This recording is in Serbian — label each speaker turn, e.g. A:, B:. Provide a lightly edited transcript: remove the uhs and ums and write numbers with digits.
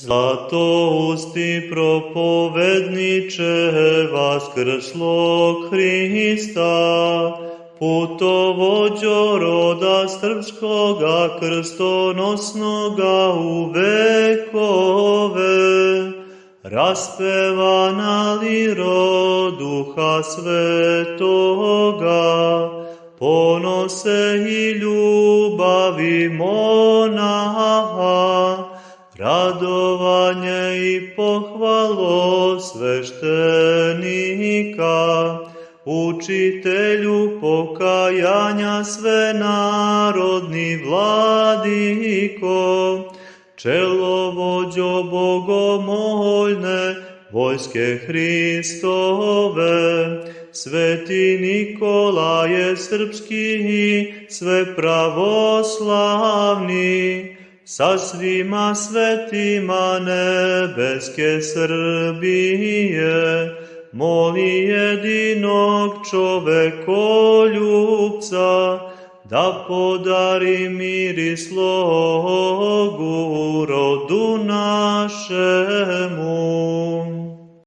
A: Zlatousti propovedniče vaskrslog Hrista, putovođo roda srpskoga, krstonosnoga u vekove, raspevana liro Duha Svetoga, ponose i ljubavi monaha, radovanje i pohvalo sveštenika, učitelju pokajanja svenarodni vladiko, čelovođo bogomoljne vojske Hristove, sveti Nikolaje srpski, sve pravoslavni, sa svima svetima nebeske Srbije, moli jedinog čovekoljubca, da podari mir i slogu rodu našem.